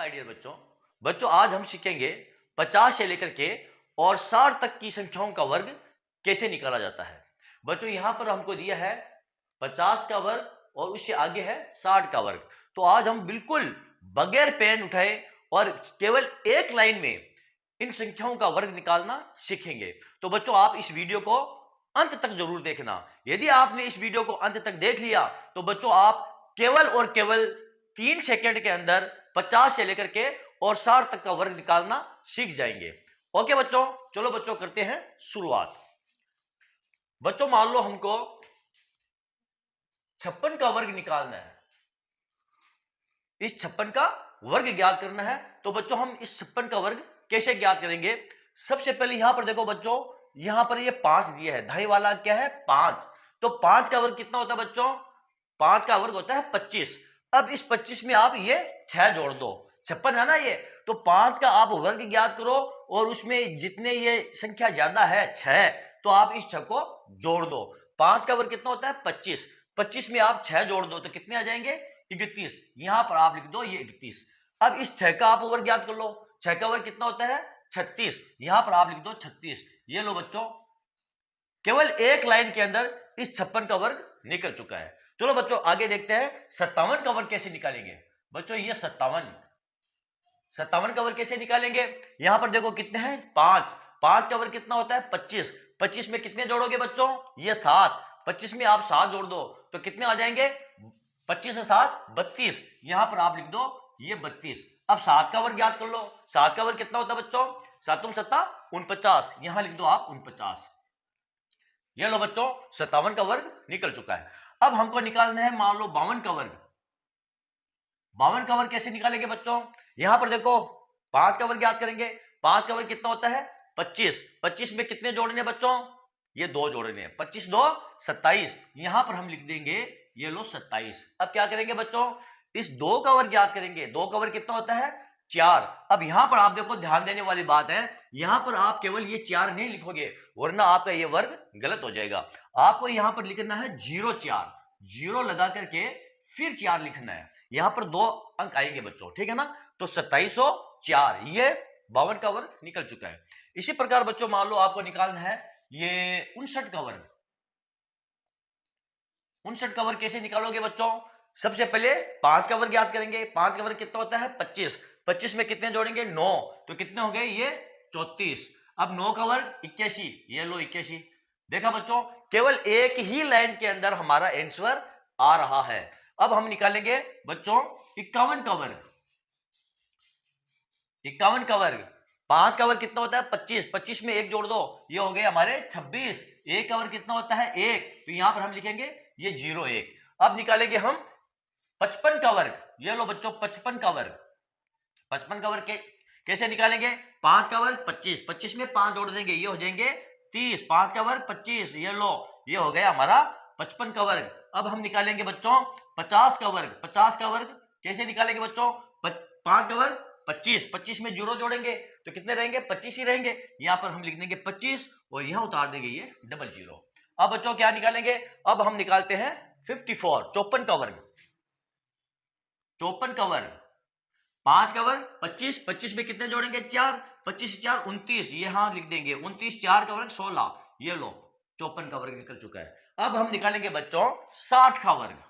My dear बच्चों आज हम सीखेंगे 50 से लेकर के और 60 तक की संख्याओं का वर्ग कैसे निकाला जाता है। बच्चों यहां पर हमको दिया है 50 का वर्ग और उससे आगे है 60 का वर्ग। तो आज हम बिल्कुल बगैर पेन उठाए और केवल एक लाइन में इन संख्याओं का वर्ग निकालना सीखेंगे। तो बच्चों आप इस वीडियो को अंत तक जरूर देखना। यदि आपने इस वीडियो को अंत तक देख लिया तो बच्चों आप केवल और केवल 3 सेकंड के अंदर 50 से लेकर के और 60 तक का वर्ग निकालना सीख जाएंगे। ओके बच्चों, चलो बच्चों करते हैं शुरुआत। बच्चों मान लो हमको 56 का वर्ग निकालना है, इस 56 का वर्ग ज्ञात करना है। तो बच्चों हम इस 56 का वर्ग कैसे ज्ञात करेंगे? सबसे पहले यहां पर देखो बच्चों, यहां पर ये 5 दिया है, दाई वाला क्या है 5। तो 5 का वर्ग कितना होता है बच्चों? 5 का वर्ग होता है 25। अब इस 25 में आप ये 6 जोड़ दो, 56 है ना ये, तो 5 का आप वर्ग ज्ञात करो और उसमें जितने ये संख्या ज्यादा है 6, तो आप इस 6 को जोड़ दो। 5 का वर्ग कितना होता है 25, 25 में आप 6 जोड़ दो तो कितने आ जाएंगे 31। यहां पर आप लिख दो ये 31। अब इस 6 का आप वर्ग ज्ञात कर लो, 6 का वर्ग कितना होता है 36, यहां पर आप लिख दो 36। ये लो बच्चों, केवल एक लाइन के अंदर इस 56 का वर्ग निकल चुका है। चलो बच्चों आगे देखते हैं 57 का वर्ग कैसे निकालेंगे। बच्चों ये 57 का वर्ग कैसे निकालेंगे? यहां पर देखो कितने हैं 5, 5 का वर्ग कितना होता है 25, 25 में कितने जोड़ोगे बच्चों? ये 7, 25 में आप 7 जोड़ दो तो कितने आ जाएंगे 25 से 7 32। यहां पर आप लिख दो ये 32। अब 7 का वर्ग ज्ञात कर लो, 7 का वर्ग कितना होता है बच्चों? 7 दूनी 7 49, यहां लिख दो आप 49। ये लो बच्चों 57 का वर्ग निकल चुका है। अब हमको निकालना है मान लो 52 का वर्ग। 52 का वर्ग कैसे निकालेंगे बच्चों? यहां पर देखो 5 का वर्ग ज्ञात करेंगे, 5 का वर्ग कितना होता है 25, 25 में कितने जोड़ने बच्चों? ये 2 जोड़ने हैं, 25 2 27। यहां पर हम लिख देंगे ये लो 27। अब क्या करेंगे बच्चों? इस 2 का वर्ग ज्ञात करेंगे, 2 का वर्ग कितना होता है 4। अब यहां पर आप देखो ध्यान देने वाली बात है, यहां पर आप केवल ये 4 नहीं लिखोगे वरना आपका ये वर्ग गलत हो जाएगा। आपको यहां पर लिखना है 0 4, 0 लगा करके फिर 4 लिखना है, यहां पर 2 अंक आएंगे बच्चों, ठीक है ना। तो 2704 ये 52 का वर्ग निकल चुका है। इसी प्रकार बच्चों मान लो आपको निकालना है ये 59 का वर्ग। 59 का वर्ग कैसे निकालोगे बच्चों? सबसे पहले 5 का वर्ग ज्ञात करेंगे, 5 का वर्ग कितना होता है 25, 25 में कितने जोड़ेंगे 9, तो कितने हो गए ये 34। अब 9 का वर्ग 81, ये लो 81। देखा बच्चों, केवल एक ही लाइन के अंदर हमारा आंसर आ रहा है। अब हम निकालेंगे बच्चों 51 का वर्ग। 51 का वर्ग, 5 का वर्ग कितना होता है 25, 25 में 1 जोड़ दो, ये हो गए हमारे 26। 1 का वर्ग कितना होता है 1, तो यहां पर हम लिखेंगे ये 01। अब निकालेंगे हम 55 का वर्ग। ये लो बच्चों 55 का वर्ग, 55 का वर्ग कैसे निकालेंगे? 5 का वर्ग 25, 25 में 5 जोड़ देंगे, ये हो जाएंगे 30। 5 का वर्ग 25, ये लो ये हो गया हमारा 55 का वर्ग। अब हम निकालेंगे बच्चों 50 का वर्ग। 50 का वर्ग कैसे निकालेंगे बच्चों? 5 का वर्ग 25, 25 में 0 जोड़ेंगे तो कितने रहेंगे 25 ही रहेंगे, यहां पर हम लिख देंगे 25 और यहां उतार देंगे ये 00। अब बच्चों क्या निकालेंगे? अब हम निकालते हैं 54, 54 का वर्ग। 54 का वर्ग, 5 का वर्ग 25, 25 में कितने जोड़ेंगे 4, 25 से 4 29, ये हाँ लिख देंगे 29, 4 का वर्ग 16। ये लो 54 का वर्ग निकल चुका है। अब हम निकालेंगे बच्चों 60 का वर्ग।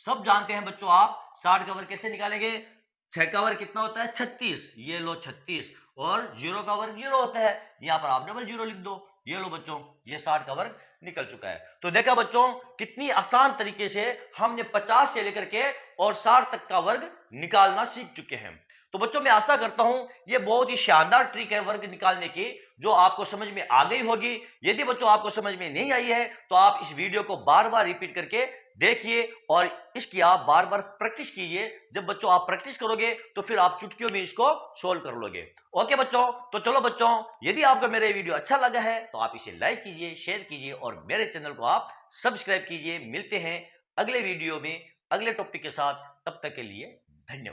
सब जानते हैं बच्चों आप 60 का वर्ग कैसे निकालेंगे? 6 का वर्ग कितना होता है 36, ये लो 36, और 0 का वर्ग 0 होता है, यहां पर आप 00 लिख दो। ये लो बच्चों ये 60 का वर्ग निकल चुका है। तो देखा बच्चों कितनी आसान तरीके से हमने 50 से लेकर के और 60 तक का वर्ग निकालना सीख चुके हैं। तो बच्चों मैं आशा करता हूं ये बहुत ही शानदार ट्रिक है वर्ग निकालने की, जो आपको समझ में आ गई होगी। यदि बच्चों आपको समझ में नहीं आई है तो आप इस वीडियो को बार बार रिपीट करके देखिए और इसकी आप बार बार प्रैक्टिस कीजिए। जब बच्चों आप प्रैक्टिस करोगे तो फिर आप चुटकियों में इसको सोल्व कर लोगे। ओके बच्चों, तो चलो बच्चों यदि आपको मेरा वीडियो अच्छा लगा है तो आप इसे लाइक कीजिए, शेयर कीजिए और मेरे चैनल को आप सब्सक्राइब कीजिए। मिलते हैं अगले वीडियो में अगले टॉपिक के साथ, तब तक के लिए धन्यवाद।